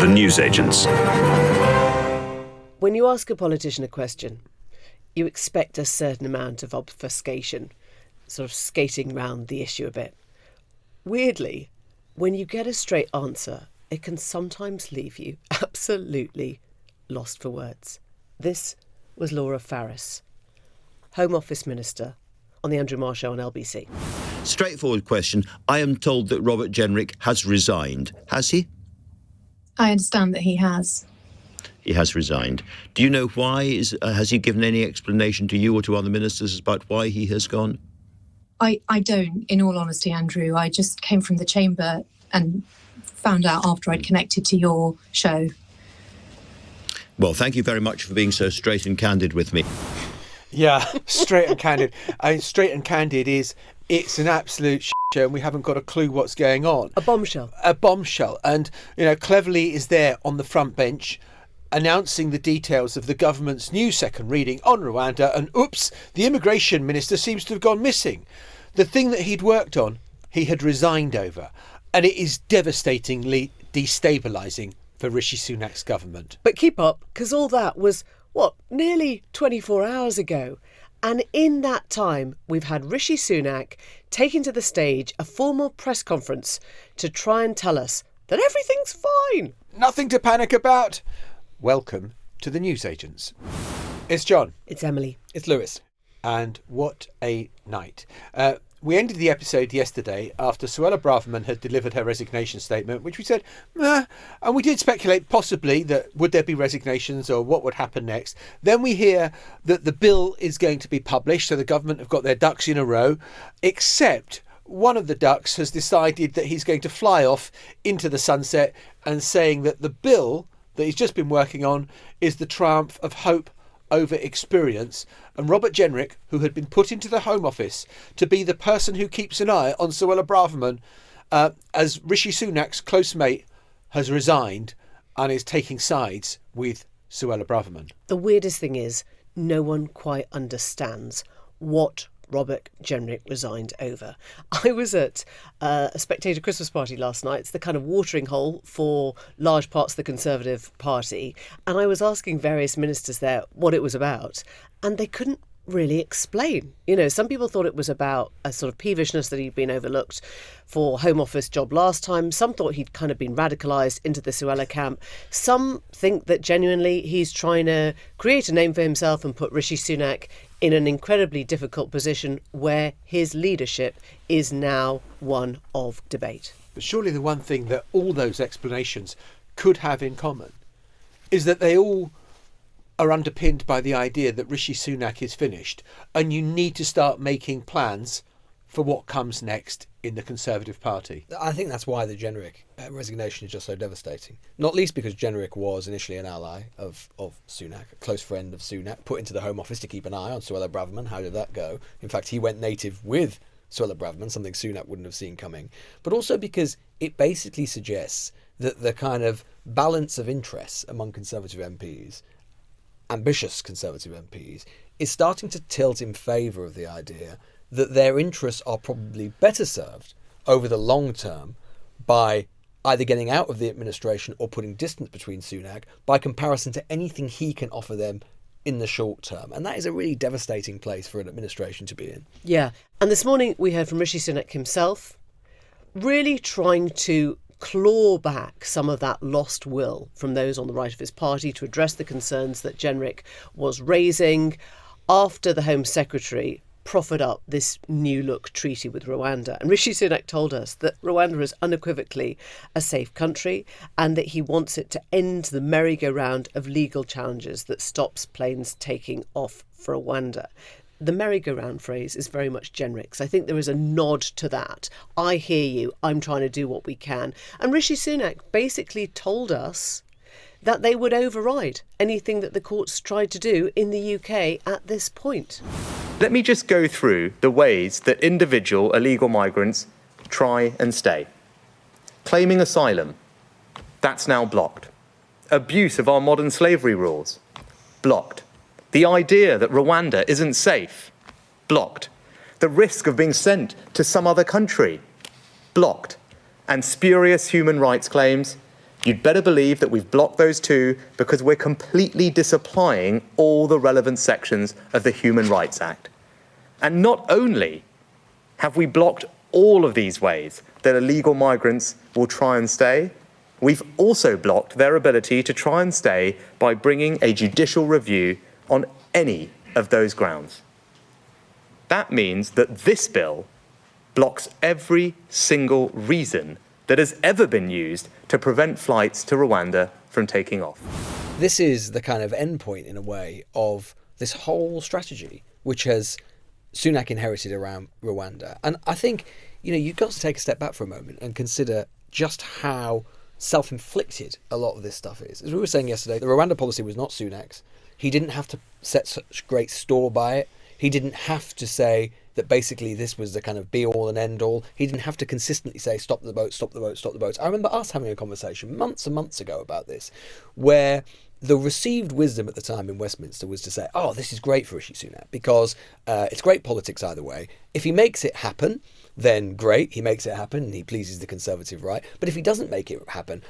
The Newsagents. When you ask a politician a question, you expect a certain amount of obfuscation, sort of skating round the issue a bit. Weirdly, when you get a straight answer, it can sometimes leave you absolutely lost for words. This was Laura Farris, Home Office Minister, on the Andrew Marr Show on LBC. Straightforward question. I am told that Robert Jenrick has resigned. Has he? I understand that he has. He has resigned. Do you know why? Has he given any explanation to you or to other ministers about why he has gone? I don't, in all honesty, Andrew. I just came from the chamber and found out after I'd connected to your show. Well, thank you very much for being so straight and candid with me. Yeah, straight and candid. I mean, straight and candid is, it's an absolute show and we haven't got a clue what's going on. A bombshell. A bombshell. And, cleverly is there on the front bench announcing the details of the government's new second reading on Rwanda, and oops, the Immigration Minister seems to have gone missing. The thing that he'd worked on, he had resigned over. And it is devastatingly destabilising for Rishi Sunak's government. But keep up, because all that was, nearly 24 hours ago. And in that time, we've had Rishi Sunak taking to the stage a formal press conference to try and tell us that everything's fine. Nothing to panic about. Welcome to the Newsagents. It's John. It's Emily. It's Lewis. And what a night. We ended the episode yesterday after Suella Braverman had delivered her resignation statement, which we said, and we did speculate possibly that would there be resignations or what would happen next. Then we hear that the bill is going to be published, so the government have got their ducks in a row, except one of the ducks has decided that he's going to fly off into the sunset and saying that the bill that he's just been working on is the triumph of hope over experience. And Robert Jenrick, who had been put into the Home Office to be the person who keeps an eye on Suella Braverman, as Rishi Sunak's close mate, has resigned and is taking sides with Suella Braverman. The weirdest thing is, no one quite understands what Robert Jenrick resigned over. I was at a Spectator Christmas party last night. It's the kind of watering hole for large parts of the Conservative Party. And I was asking various ministers there what it was about, and they couldn't really explain. Some people thought it was about a sort of peevishness that he'd been overlooked for Home Office job last time. Some thought he'd kind of been radicalised into the Suella camp. Some think that genuinely he's trying to create a name for himself and put Rishi Sunak in an incredibly difficult position where his leadership is now one of debate. But surely the one thing that all those explanations could have in common is that they all are underpinned by the idea that Rishi Sunak is finished and you need to start making plans for what comes next in the Conservative Party. I think that's why the Jenrick resignation is just so devastating. Not least because Jenrick was initially an ally of Sunak, a close friend of Sunak, put into the Home Office to keep an eye on Suella Braverman. How did that go? In fact, he went native with Suella Braverman, something Sunak wouldn't have seen coming. But also because it basically suggests that the kind of balance of interests among Conservative MPs, ambitious Conservative MPs, is starting to tilt in favour of the idea that their interests are probably better served over the long term by either getting out of the administration or putting distance between Sunak by comparison to anything he can offer them in the short term. And that is a really devastating place for an administration to be in. Yeah. And this morning we heard from Rishi Sunak himself, really trying to claw back some of that lost will from those on the right of his party to address the concerns that Jenrick was raising after the Home Secretary proffered up this new look treaty with Rwanda. And Rishi Sunak told us that Rwanda is unequivocally a safe country and that he wants it to end the merry-go-round of legal challenges that stops planes taking off for Rwanda. The merry-go-round phrase is very much Jenrick's. I think there is a nod to that. I hear you. I'm trying to do what we can. And Rishi Sunak basically told us that they would override anything that the courts tried to do in the UK at this point. Let me just go through the ways that individual illegal migrants try and stay. Claiming asylum, that's now blocked. Abuse of our modern slavery rules, blocked. The idea that Rwanda isn't safe, blocked. The risk of being sent to some other country, blocked. And spurious human rights claims, You'd better believe that we've blocked those too because we're completely disapplying all the relevant sections of the Human Rights Act. And not only have we blocked all of these ways that illegal migrants will try and stay, we've also blocked their ability to try and stay by bringing a judicial review on any of those grounds. That means that this bill blocks every single reason that has ever been used to prevent flights to Rwanda from taking off. This is the kind of endpoint, in a way, of this whole strategy, which has Sunak inherited around Rwanda. And I think, you've got to take a step back for a moment and consider just how self-inflicted a lot of this stuff is. As we were saying yesterday, the Rwanda policy was not Sunak's. He didn't have to set such great store by it. He didn't have to say that basically this was the kind of be-all and end-all. He didn't have to consistently say, stop the boats, stop the boats, stop the boats. I remember us having a conversation months and months ago about this, where the received wisdom at the time in Westminster was to say, oh, this is great for Rishi Sunak because it's great politics either way. If he makes it happen, then great, he makes it happen and he pleases the Conservative right. But if he doesn't make it happen,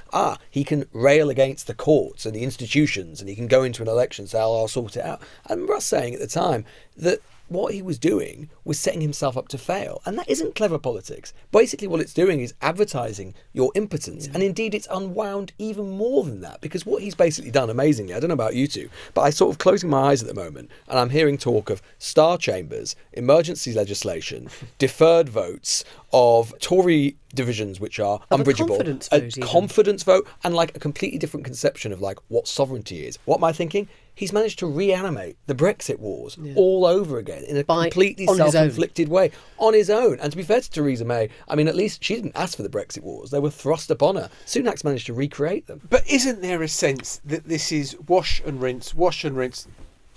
he can rail against the courts and the institutions and he can go into an election and say, I'll sort it out. I remember us saying at the time that what he was doing was setting himself up to fail. And that isn't clever politics. Basically what it's doing is advertising your impotence. And indeed it's unwound even more than that, because what he's basically done amazingly, I don't know about you two, but I'm sort of closing my eyes at the moment and I'm hearing talk of star chambers, emergency legislation, deferred votes of Tory divisions which are unbridgeable, a confidence vote, and like a completely different conception of like what sovereignty is. What am I thinking? He's managed to reanimate the Brexit wars all over again in a completely self-inflicted way on his own. And to be fair to Theresa May, I mean, at least she didn't ask for the Brexit wars. They were thrust upon her. Sunak's managed to recreate them. But isn't there a sense that this is wash and rinse,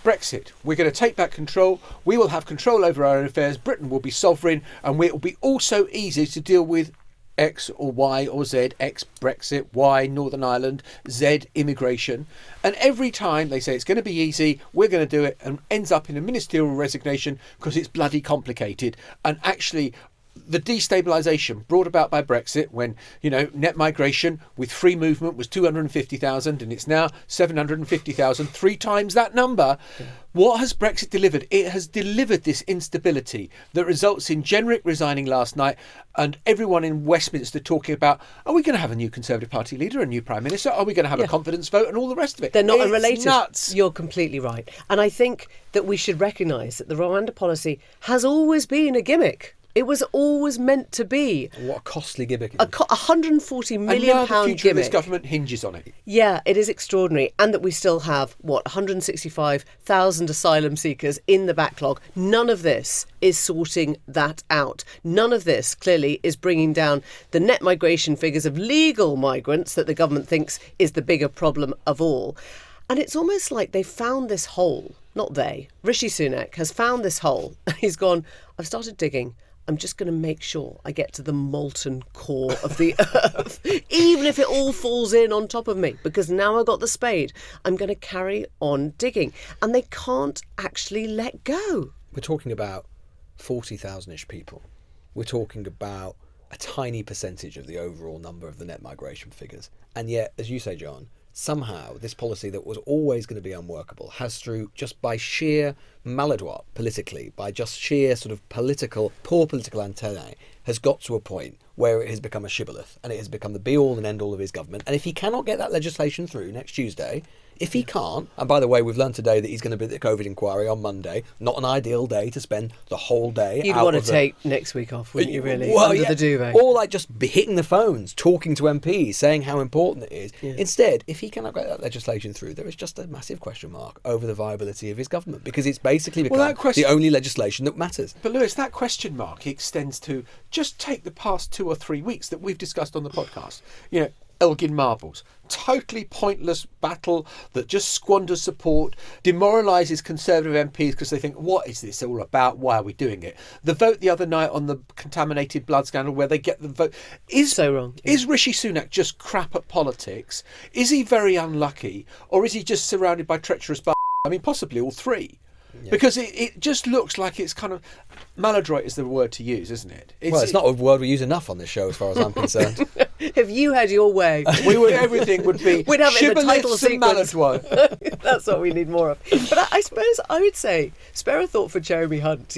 Brexit, we're going to take back control. We will have control over our own affairs. Britain will be sovereign, and it will be also easy to deal with X or Y or Z, X Brexit, Y Northern Ireland, Z immigration. And every time they say it's going to be easy, we're going to do it, and ends up in a ministerial resignation because it's bloody complicated. And actually, the destabilisation brought about by Brexit, when, net migration with free movement was 250,000 and it's now 750,000, 3 times that number. Yeah. What has Brexit delivered? It has delivered this instability that results in Jenrick resigning last night and everyone in Westminster talking about, are we going to have a new Conservative Party leader, a new Prime Minister? Are we going to have a confidence vote and all the rest of it? They're not unrelated. Nuts. You're completely right. And I think that we should recognise that the Rwanda policy has always been a gimmick. It was always meant to be. What a costly gimmick. A £140 million and now the future gimmick. Of this government hinges on it. Yeah, it is extraordinary. And that we still have, 165,000 asylum seekers in the backlog. None of this is sorting that out. None of this, clearly, is bringing down the net migration figures of legal migrants that the government thinks is the bigger problem of all. And it's almost like they've found this hole. Not they. Rishi Sunak has found this hole. He's gone, I've started digging. I'm just going to make sure I get to the molten core of the earth, even if it all falls in on top of me, because now I've got the spade. I'm going to carry on digging. And they can't actually let go. We're talking about 40,000-ish people. We're talking about a tiny percentage of the overall number of the net migration figures. And yet, as you say, John, somehow this policy that was always going to be unworkable has, through just by sheer maladroit politically, by just sheer sort of poor political antennae, has got to a point where it has become a shibboleth and it has become the be-all and end-all of his government. And if he cannot get that legislation through next Tuesday, if he can't, and by the way, we've learned today that he's going to be at the COVID inquiry on Monday, not an ideal day to spend the whole day. You'd want to take next week off, wouldn't you, really? Under the duvet. Or like just be hitting the phones, talking to MPs, saying how important it is. Yeah. Instead, if he cannot get that legislation through, there is just a massive question mark over the viability of his government, because it's basically become the only legislation that matters. But Lewis, that question mark extends to just take the past 2 or 3 weeks that we've discussed on the podcast. Elgin Marbles. Totally pointless battle that just squanders support, demoralises Conservative MPs because they think, what is this all about? Why are we doing it? The vote the other night on the contaminated blood scandal where they get the vote is so wrong. Yeah. Is Rishi Sunak just crap at politics? Is he very unlucky? Or is he just surrounded by treacherous I mean, possibly all three. Because it just looks like it's kind of maladroit is the word to use, isn't it? It's not a word we use enough on this show, as far as I'm concerned. If you had your way, everything would be we'd have it in the title sequence. Maladroit. That's what we need more of. But I suppose I would say, spare a thought for Jeremy Hunt.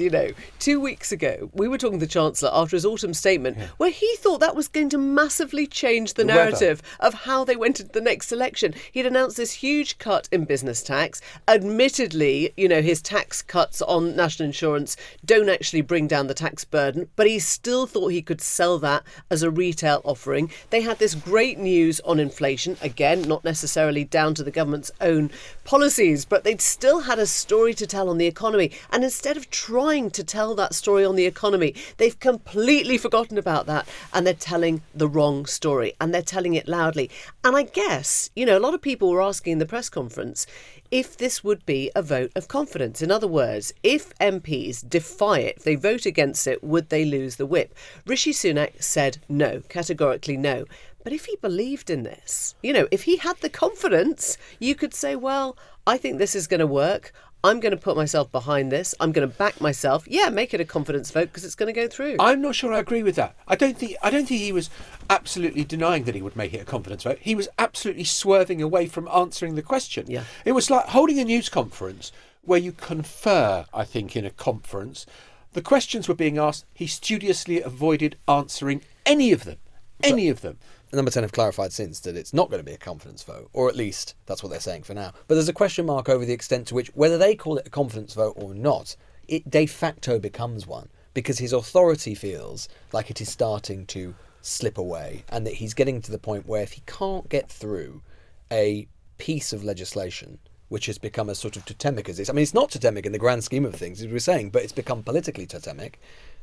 2 weeks ago, we were talking to the Chancellor after his autumn statement, where he thought that was going to massively change the narrative of how they went into the next election. He'd announced this huge cut in business tax. Admittedly, his tax cuts on national insurance don't actually bring down the tax burden, but he still thought he could sell that as a retail offering. They had this great news on inflation, again, not necessarily down to the government's own policies, but they'd still had a story to tell on the economy. And instead of trying to tell that story on the economy, they've completely forgotten about that, and they're telling the wrong story, and they're telling it loudly. And I guess, a lot of people were asking in the press conference if this would be a vote of confidence. In other words, if MPs defy it, if they vote against it, would they lose the whip? Rishi Sunak said no, categorically no. But if he believed in this, if he had the confidence, you could say, well, I think this is going to work. I'm going to put myself behind this. I'm going to back myself. Yeah, make it a confidence vote because it's going to go through. I'm not sure I agree with that. I don't think he was absolutely denying that he would make it a confidence vote. He was absolutely swerving away from answering the question. Yeah. It was like holding a news conference where you confer, I think, in a conference. The questions were being asked. He studiously avoided answering any of them. Any of them. Number 10 have clarified since that it's not going to be a confidence vote, or at least that's what they're saying for now. But there's a question mark over the extent to which, whether they call it a confidence vote or not, it de facto becomes one, because his authority feels like it is starting to slip away, and that he's getting to the point where if he can't get through a piece of legislation which has become as sort of totemic as this, I mean, it's not totemic in the grand scheme of things, as we were saying, but it's become politically totemic,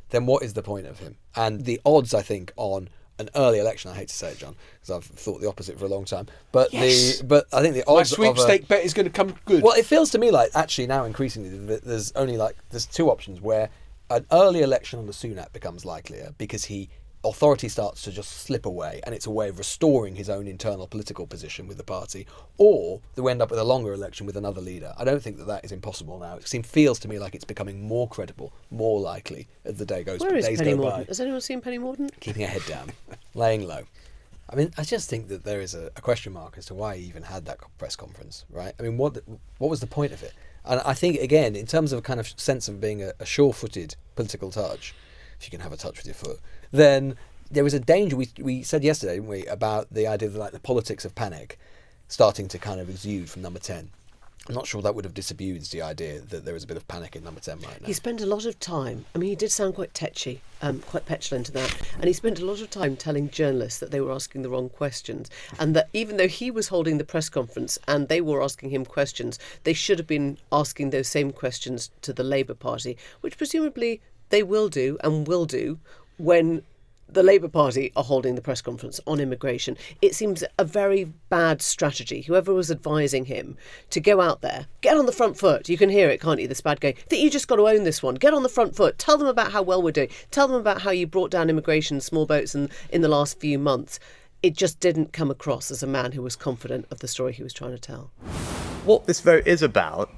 then what is the point of him? And the odds, I think, on an early election, I hate to say it, John, because I've thought the opposite for a long time, but yes. I think the odds my sweepstake bet is going to come good. Well, it feels to me like actually now increasingly that there's two options where an early election under Sunak becomes likelier because authority starts to just slip away, and it's a way of restoring his own internal political position with the party, or that we end up with a longer election with another leader. I don't think that is impossible now. It feels to me like it's becoming more credible, more likely as the days go by. Has anyone seen Penny Mordaunt? Keeping her head down, laying low. I mean, I just think that there is a question mark as to why he even had that press conference, right? I mean, what was the point of it? And I think, again, in terms of a kind of sense of being a sure-footed political touch, if you can have a touch with your foot, then there was a danger. We said yesterday, didn't we, about the idea of the politics of panic starting to kind of exude from number 10. I'm not sure that would have disabused the idea that there is a bit of panic in number 10 right now. He spent a lot of time, he did sound quite tetchy, quite petulant to that, and he spent a lot of time telling journalists that they were asking the wrong questions, and that even though he was holding the press conference and they were asking him questions, they should have been asking those same questions to the Labour Party, which presumably they will do when the Labour Party are holding the press conference on immigration. It seems a very bad strategy, whoever was advising him, to go out there, get on the front foot. You can hear it, can't you, this bad guy? That you just got to own this one. Get on the front foot. Tell them about how well we're doing. Tell them about how you brought down immigration, small boats in the last few months. It just didn't come across as a man who was confident of the story he was trying to tell. What this vote is about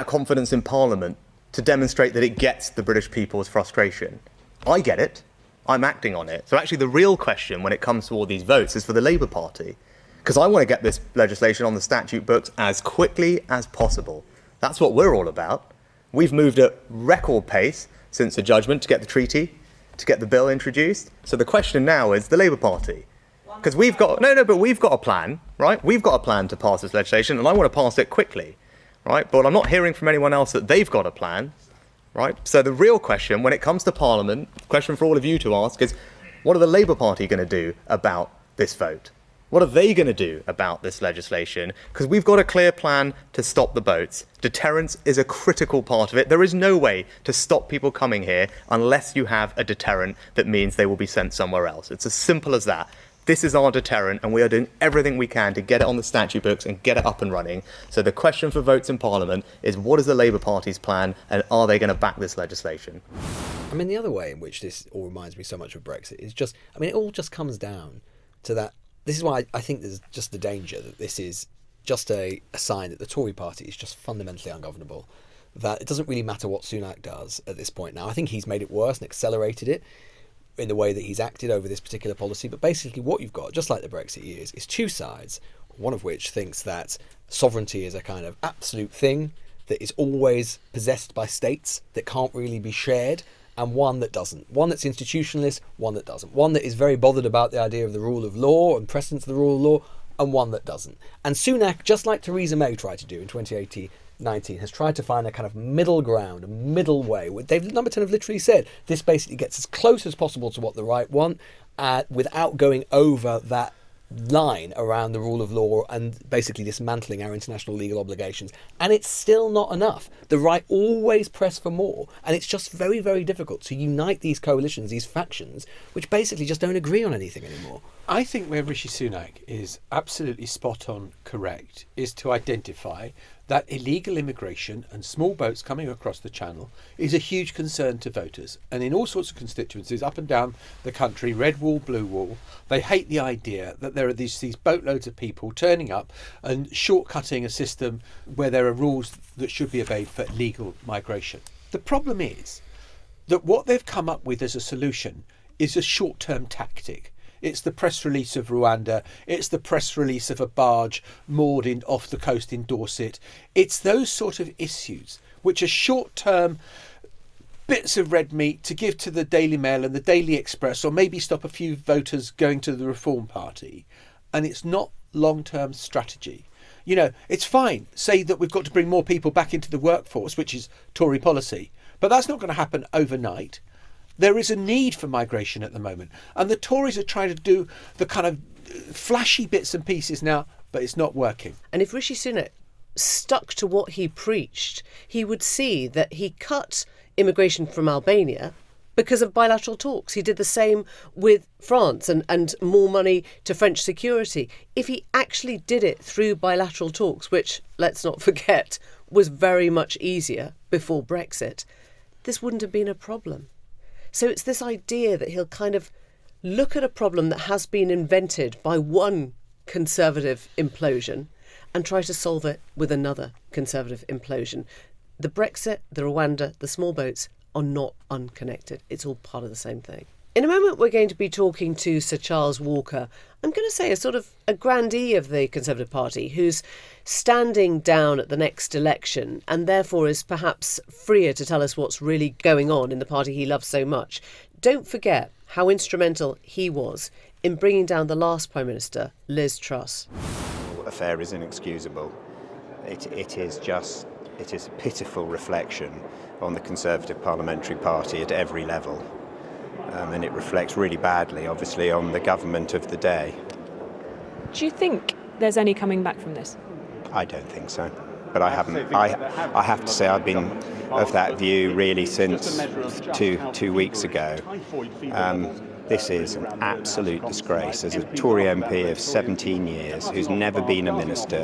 confidence in Parliament to demonstrate that it gets the British people's frustration. I get it. I'm acting on it. So actually the real question when it comes to all these votes is for the Labour Party, because I want to get this legislation on the statute books as quickly as possible. That's what we're all about. We've moved at record pace since the judgment to get the treaty, to get the bill introduced. So the question now is the Labour Party. Because we've got a plan, right? We've got a plan to pass this legislation, and I want to pass it quickly, right? But I'm not hearing from anyone else that they've got a plan. Right? So the real question when it comes to Parliament, question for all of you to ask is, what are the Labour Party going to do about this vote? What are they going to do about this legislation? Because we've got a clear plan to stop the boats. Deterrence is a critical part of it. There is no way to stop people coming here unless you have a deterrent that means they will be sent somewhere else. It's as simple as that. This is our deterrent, and we are doing everything we can to get it on the statute books and get it up and running. So the question for votes in Parliament is, what is the Labour Party's plan, and are they going to back this legislation? I mean, the other way in which this all reminds me so much of Brexit is just, it all just comes down to that. This is why I think there's just the danger that this is just a sign that the Tory party is just fundamentally ungovernable, that it doesn't really matter what Sunak does at this point now. I think he's made it worse and accelerated it in the way that he's acted over this particular policy. But basically what you've got, just like the Brexit years, is two sides, one of which thinks that sovereignty is a kind of absolute thing that is always possessed by states, that can't really be shared, and one that doesn't. One that's institutionalist, one that doesn't. One that is very bothered about the idea of the rule of law and precedence of the rule of law, and one that doesn't. And Sunak, just like Theresa May tried to do in 2018-19, has tried to find a kind of middle ground, a middle way. David Number 10 have literally said this basically gets as close as possible to what the right want, without going over that line around the rule of law and basically dismantling our international legal obligations. And it's still not enough. The right always press for more, and it's just very, very difficult to unite these coalitions, these factions, which basically just don't agree on anything anymore. I think where Rishi Sunak is absolutely spot on correct is to identify that illegal immigration and small boats coming across the channel is a huge concern to voters. And in all sorts of constituencies up and down the country, red wall, blue wall, they hate the idea that there are these boatloads of people turning up and shortcutting a system where there are rules that should be obeyed for legal migration. The problem is that what they've come up with as a solution is a short-term tactic. It's the press release of Rwanda. It's the press release of a barge moored off the coast in Dorset. It's those sort of issues which are short-term bits of red meat to give to the Daily Mail and the Daily Express, or maybe stop a few voters going to the Reform Party. And it's not long-term strategy. You know, it's fine. Say that we've got to bring more people back into the workforce, which is Tory policy. But that's not going to happen overnight. There is a need for migration at the moment. And the Tories are trying to do the kind of flashy bits and pieces now, but it's not working. And if Rishi Sunak stuck to what he preached, he would see that he cut immigration from Albania because of bilateral talks. He did the same with France and more money to French security. If he actually did it through bilateral talks, which, let's not forget, was very much easier before Brexit, this wouldn't have been a problem. So it's this idea that he'll kind of look at a problem that has been invented by one Conservative implosion and try to solve it with another Conservative implosion. The Brexit, the Rwanda, the small boats are not unconnected. It's all part of the same thing. In a moment, we're going to be talking to Sir Charles Walker. I'm going to say a sort of a grandee of the Conservative Party who's standing down at the next election and therefore is perhaps freer to tell us what's really going on in the party he loves so much. Don't forget how instrumental he was in bringing down the last Prime Minister, Liz Truss. The affair is inexcusable. It is a pitiful reflection on the Conservative Parliamentary Party at every level. And it reflects really badly, obviously, on the government of the day. Do you think there's any coming back from this? I don't think so. But I haven't. I have to say I've been of that view really since two weeks ago. This is an absolute disgrace. As a Tory MP of 17 years, who's never been a minister,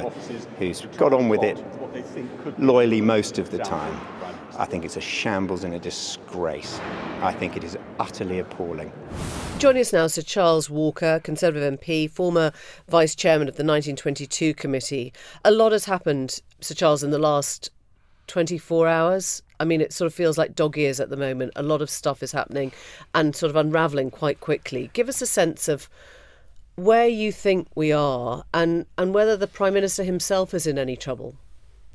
who's got on with it loyally most of the time, I think it's a shambles and a disgrace. I think it is utterly appalling. Joining us now, Sir Charles Walker, Conservative MP, former Vice Chairman of the 1922 Committee. A lot has happened, Sir Charles, in the last 24 hours. I mean, it sort of feels like dog ears at the moment. A lot of stuff is happening and sort of unravelling quite quickly. Give us a sense of where you think we are and whether the Prime Minister himself is in any trouble.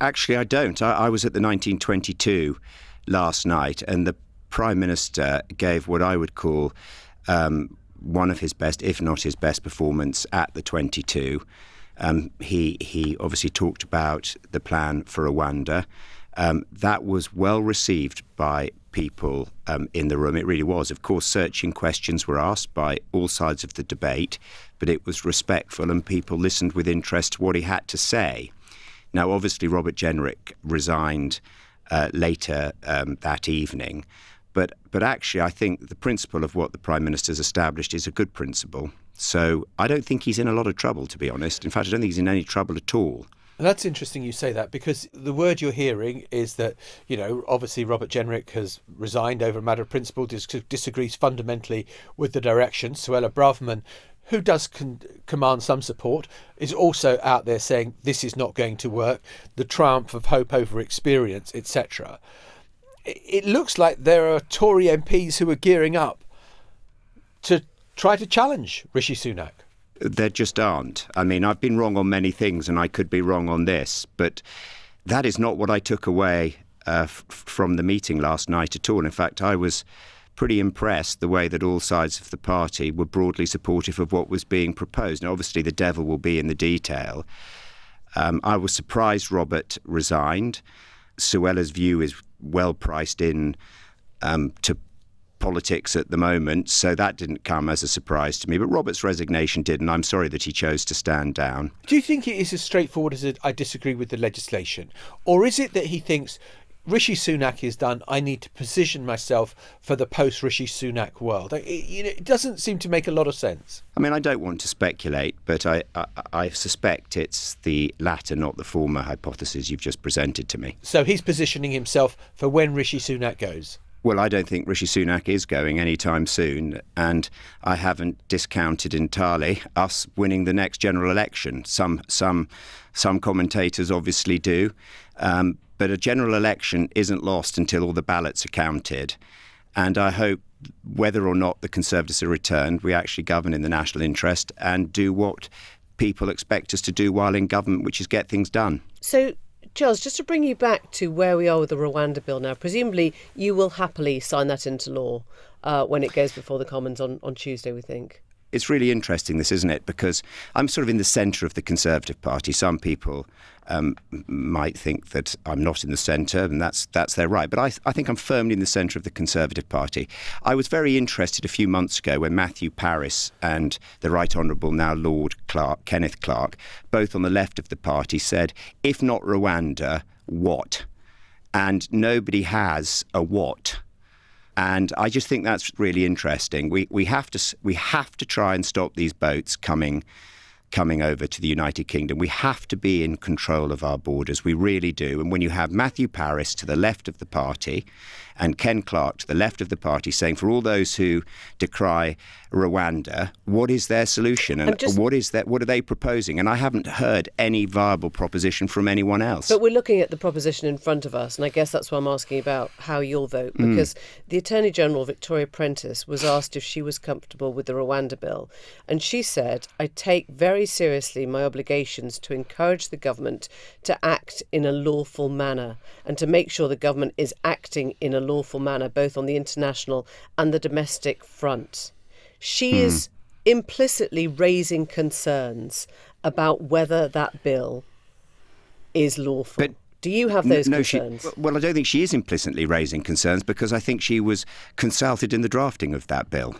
Actually, I don't. I was at the 1922 last night, and the Prime Minister gave what I would call one of his best, if not his best, performance at the 22. He obviously talked about the plan for Rwanda. That was well received by people in the room. It really was. Of course, searching questions were asked by all sides of the debate, but it was respectful and people listened with interest to what he had to say. Now, obviously, Robert Jenrick resigned later that evening. But actually, I think the principle of what the Prime Minister's established is a good principle. So I don't think he's in a lot of trouble, to be honest. In fact, I don't think he's in any trouble at all. That's interesting you say that, because the word you're hearing is that, you know, obviously Robert Jenrick has resigned over a matter of principle, disagrees fundamentally with the direction. Suella Braverman, who does command some support, is also out there saying this is not going to work, the triumph of hope over experience, etc. It looks like there are Tory MPs who are gearing up to try to challenge Rishi Sunak. There just aren't. I mean, I've been wrong on many things and I could be wrong on this, but that is not what I took away from the meeting last night at all. In fact, I was pretty impressed the way that all sides of the party were broadly supportive of what was being proposed. Now, obviously, the devil will be in the detail. I was surprised Robert resigned. Suella's view is well priced in to politics at the moment, so that didn't come as a surprise to me. But Robert's resignation did, and I'm sorry that he chose to stand down. Do you think it is as straightforward as I disagree with the legislation? Or is it that he thinks Rishi Sunak is done, I need to position myself for the post-Rishi Sunak world? It doesn't seem to make a lot of sense. I mean, I don't want to speculate, but I suspect it's the latter, not the former hypothesis you've just presented to me. So he's positioning himself for when Rishi Sunak goes? Well, I don't think Rishi Sunak is going anytime soon, and I haven't discounted entirely us winning the next general election. Some commentators obviously do, but a general election isn't lost until all the ballots are counted. And I hope, whether or not the Conservatives are returned, we actually govern in the national interest and do what people expect us to do while in government, which is get things done. So, Giles, just to bring you back to where we are with the Rwanda bill now, presumably you will happily sign that into law when it goes before the Commons on Tuesday, we think. It's really interesting, this, isn't it? Because I'm sort of in the centre of the Conservative Party. Some people might think that I'm not in the centre, and that's their right. But I think I'm firmly in the centre of the Conservative Party. I was very interested a few months ago when Matthew Parris and the Right Honourable now Lord Kenneth Clarke, both on the left of the party, said, if not Rwanda, what? And nobody has a what. And I just think that's really interesting. We have to try and stop these boats coming over to the United Kingdom. We have to be in control of our borders. We really do. And when you have Matthew Parris to the left of the party and Ken Clarke to the left of the party saying, for all those who decry Rwanda, what is their solution? And what are they proposing? And I haven't heard any viable proposition from anyone else. But we're looking at the proposition in front of us, and I guess that's why I'm asking about how you'll vote, because the Attorney General, Victoria Prentice, was asked if she was comfortable with the Rwanda bill. And she said, I take very seriously my obligations to encourage the government to act in a lawful manner and to make sure the government is acting in a lawful manner, both on the international and the domestic front. She is implicitly raising concerns about whether that bill is lawful. But do you have those concerns? Well, I don't think she is implicitly raising concerns because I think she was consulted in the drafting of that bill.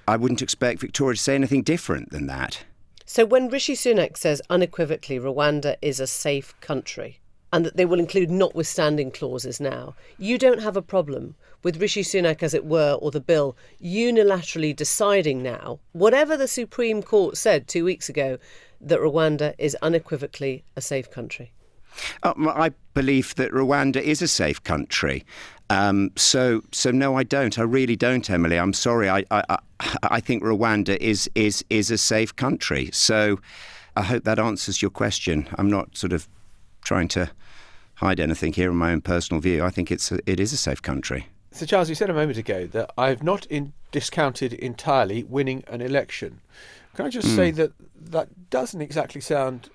I wouldn't expect Victoria to say anything different than that. So when Rishi Sunak says unequivocally Rwanda is a safe country and that they will include notwithstanding clauses now, you don't have a problem with Rishi Sunak, as it were, or the bill unilaterally deciding now, whatever the Supreme Court said 2 weeks ago, that Rwanda is unequivocally a safe country? I believe that Rwanda is a safe country. So no, I don't. I really don't, Emily. I'm sorry. I think Rwanda is a safe country. So I hope that answers your question. I'm not sort of trying to hide anything here in my own personal view. I think it is a safe country. So, Charles, you said a moment ago that I've not discounted entirely winning an election. Can I just say that doesn't exactly sound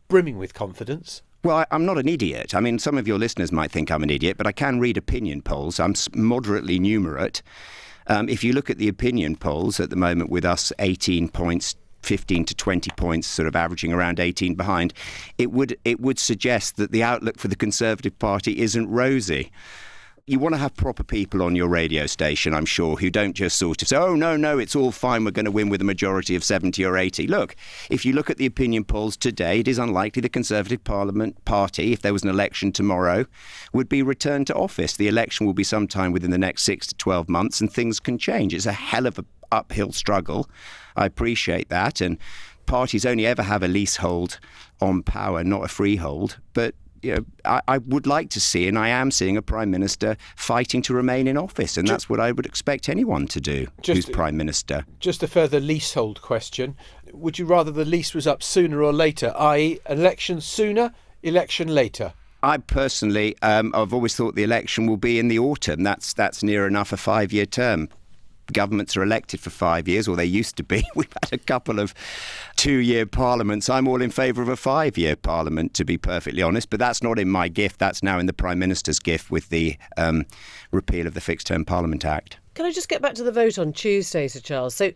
brimming with confidence? Well, I'm not an idiot. I mean, some of your listeners might think I'm an idiot, but I can read opinion polls. I'm moderately numerate. If you look at the opinion polls at the moment with us 18 points, 15 to 20 points, sort of averaging around 18 behind, it would suggest that the outlook for the Conservative Party isn't rosy. You want to have proper people on your radio station, I'm sure, who don't just sort of say, oh, no, it's all fine, we're going to win with a majority of 70 or 80. Look, if you look at the opinion polls today, it is unlikely the Conservative Party, if there was an election tomorrow, would be returned to office. The election will be sometime within the next 6 to 12 months and things can change. It's a hell of an uphill struggle. I appreciate that. And parties only ever have a leasehold on power, not a freehold. But I would like to see, and I am seeing, a Prime Minister fighting to remain in office, and that's what I would expect anyone to do who's Prime Minister. Just a further leasehold question. Would you rather the lease was up sooner or later, i.e. election sooner, election later? I personally, I've always thought the election will be in the autumn. That's near enough a 5-year term. Governments are elected for 5 years, or they used to be. We've had a couple of 2-year parliaments. I'm all in favour of a 5-year parliament, to be perfectly honest, but that's not in my gift. That's now in the Prime Minister's gift with the repeal of the Fixed Term Parliament Act. Can I just get back to the vote on Tuesday, Sir Charles? So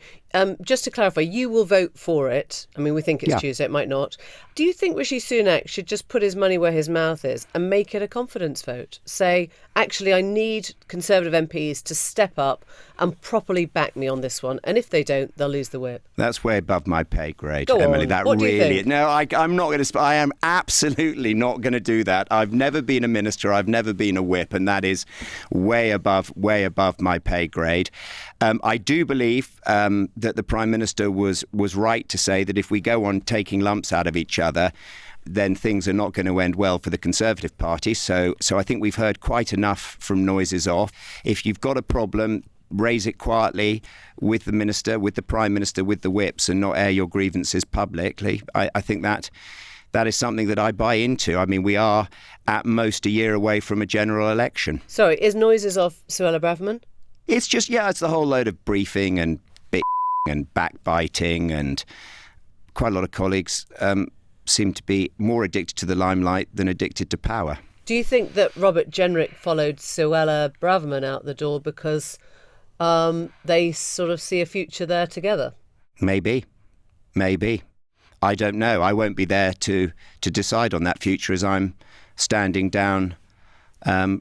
just to clarify, you will vote for it. I mean, we think it's Tuesday, it might not. Do you think Rishi Sunak should just put his money where his mouth is and make it a confidence vote? Say, actually, I need Conservative MPs to step up and properly back me on this one. And if they don't, they'll lose the whip. That's way above my pay grade, Go Emily. on. That What do really you think? No, I'm not going to. I am absolutely not going to do that. I've never been a minister. I've never been a whip, and that is way above my pay grade. I do believe that the Prime Minister was right to say that if we go on taking lumps out of each other, then things are not going to end well for the Conservative Party. So I think we've heard quite enough from noises off. If you've got a problem, raise it quietly with the Minister, with the Prime Minister, with the whips, and not air your grievances publicly. I think that is something that I buy into. I mean, we are at most a year away from a general election. Sorry, is noises off Suella Braverman? It's just, it's the whole load of briefing and and backbiting, and quite a lot of colleagues seem to be more addicted to the limelight than addicted to power. Do you think that Robert Jenrick followed Suella Braverman out the door because they sort of see a future there together? Maybe. I don't know. I won't be there to decide on that future as I'm standing down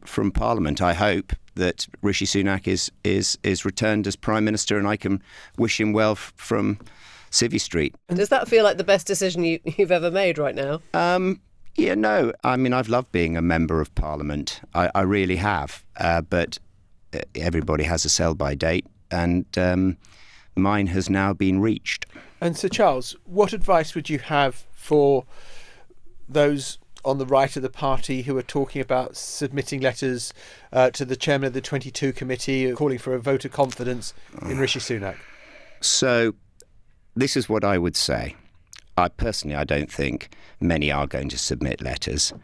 from Parliament. I hope that Rishi Sunak is returned as Prime Minister, and I can wish him well from Civvy Street. Does that feel like the best decision you've ever made right now? No. I mean, I've loved being a Member of Parliament. I really have. But everybody has a sell-by date, and mine has now been reached. And Sir Charles, what advice would you have for those on the right of the party who are talking about submitting letters to the chairman of the 22 committee calling for a vote of confidence in Rishi Sunak? So this is what I would say. I don't think many are going to submit letters.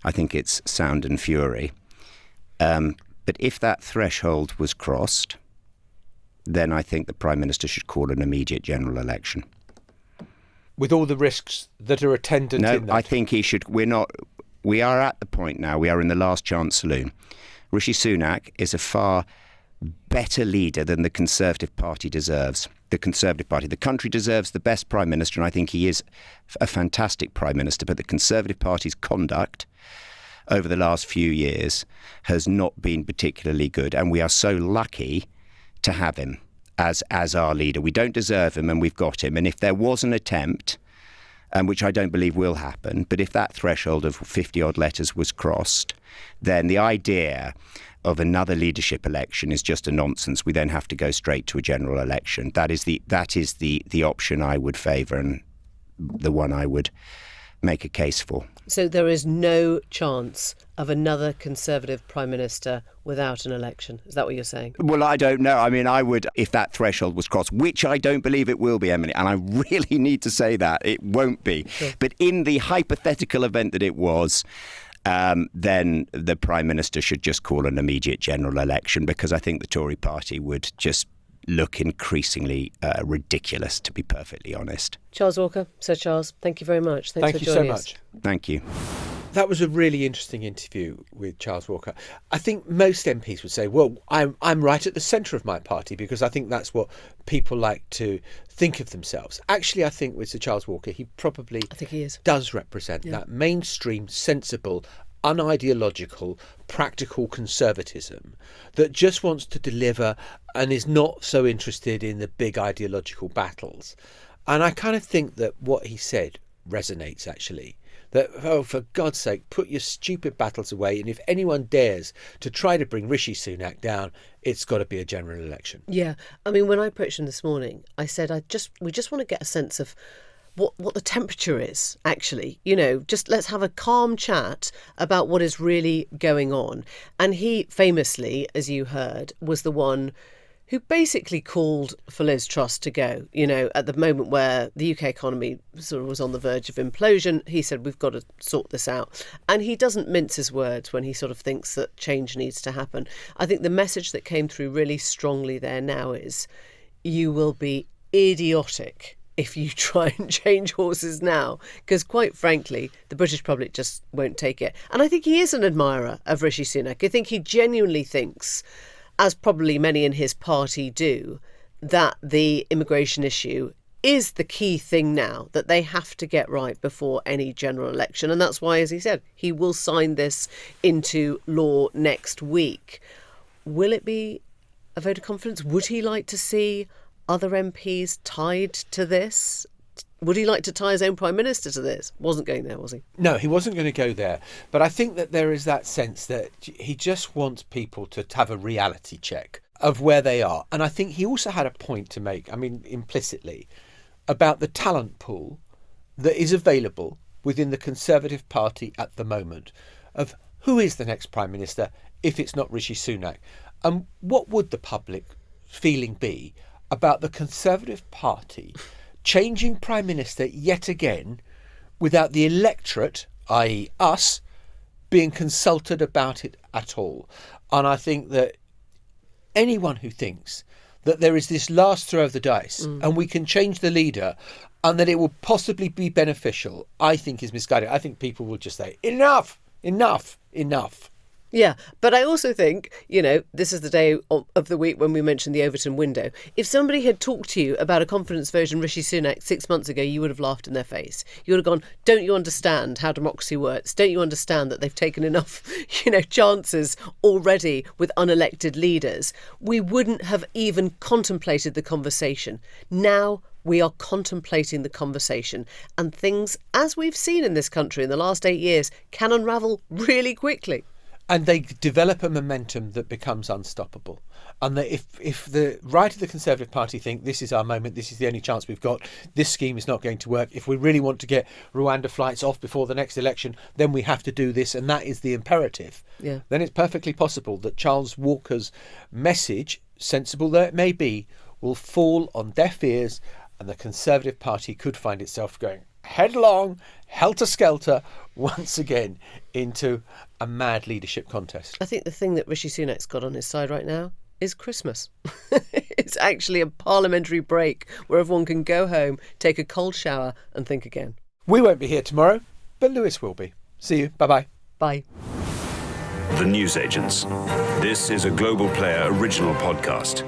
I think it's sound and fury. But if that threshold was crossed, then I think the Prime Minister should call an immediate general election. With all the risks that are attendant in that? No, I think he should. We are at the point now. We are in the last chance saloon. Rishi Sunak is a far better leader than the Conservative Party deserves. The Conservative Party, the country deserves the best Prime Minister, and I think he is a fantastic Prime Minister. But the Conservative Party's conduct over the last few years has not been particularly good, and we are so lucky to have him as our leader. We don't deserve him, and we've got him. And if there was an attempt, which I don't believe will happen, but if that threshold of 50-odd letters was crossed, then the idea of another leadership election is just a nonsense. We then have to go straight to a general election. That is the option I would favour, and the one I would make a case for. So there is no chance of another Conservative Prime Minister without an election. Is that what you're saying? Well, I don't know. I mean, I would, if that threshold was crossed, which I don't believe it will be, Emily, and I really need to say that, it won't be. Sure. But in the hypothetical event that it was, then the Prime Minister should just call an immediate general election, because I think the Tory party would just look increasingly ridiculous, to be perfectly honest. Charles Walker, Sir Charles, thank you very much. Thank you so much. Thank you. That was a really interesting interview with Charles Walker. I think most MPs would say, well, I'm right at the centre of my party, because I think that's what people like to think of themselves. Actually, I think with Sir Charles Walker, he does represent that mainstream, sensible, unideological, practical conservatism that just wants to deliver and is not so interested in the big ideological battles. And I kind of think that what he said resonates, actually. That, for God's sake, put your stupid battles away, and if anyone dares to try to bring Rishi Sunak down, it's got to be a general election. Yeah. I mean, when I approached him this morning, I said, we just want to get a sense of what the temperature is, actually. Just let's have a calm chat about what is really going on. And he famously, as you heard, was the one who basically called for Liz Truss to go. At the moment where the UK economy sort of was on the verge of implosion, he said, we've got to sort this out. And he doesn't mince his words when he sort of thinks that change needs to happen. I think the message that came through really strongly there now is, you will be idiotic if you try and change horses now, because quite frankly, the British public just won't take it. And I think he is an admirer of Rishi Sunak. I think he genuinely thinks, as probably many in his party do, that the immigration issue is the key thing now, that they have to get right before any general election. And that's why, as he said, he will sign this into law next week. Will it be a vote of confidence? Would he like to see other MPs tied to this? Would he like to tie his own Prime Minister to this? Wasn't going there, was he? No, he wasn't going to go there. But I think that there is that sense that he just wants people to have a reality check of where they are. And I think he also had a point to make, implicitly, about the talent pool that is available within the Conservative Party at the moment, of who is the next Prime Minister if it's not Rishi Sunak. And what would the public feeling be about the Conservative Party changing Prime Minister yet again without the electorate, i.e. us, being consulted about it at all? And I think that anyone who thinks that there is this last throw of the dice and we can change the leader and that it will possibly be beneficial, I think is misguided. I think people will just say, enough, enough, enough. Yeah, but I also think, this is the day of the week when we mentioned the Overton window. If somebody had talked to you about a confidence version Rishi Sunak 6 months ago, you would have laughed in their face. You would have gone, don't you understand how democracy works? Don't you understand that they've taken enough, chances already with unelected leaders? We wouldn't have even contemplated the conversation. Now we are contemplating the conversation, and things, as we've seen in this country in the last 8 years, can unravel really quickly. And they develop a momentum that becomes unstoppable. And that if the right of the Conservative Party think this is our moment, this is the only chance we've got, this scheme is not going to work, if we really want to get Rwanda flights off before the next election, then we have to do this, and that is the imperative. Yeah. Then it's perfectly possible that Charles Walker's message, sensible though it may be, will fall on deaf ears, and the Conservative Party could find itself going headlong, helter-skelter, once again into a mad leadership contest. I think the thing that Rishi Sunak's got on his side right now is Christmas. It's actually a parliamentary break where everyone can go home, take a cold shower and think again. We won't be here tomorrow, but Lewis will be. See you. Bye-bye. Bye. The Newsagents. This is a Global Player original podcast.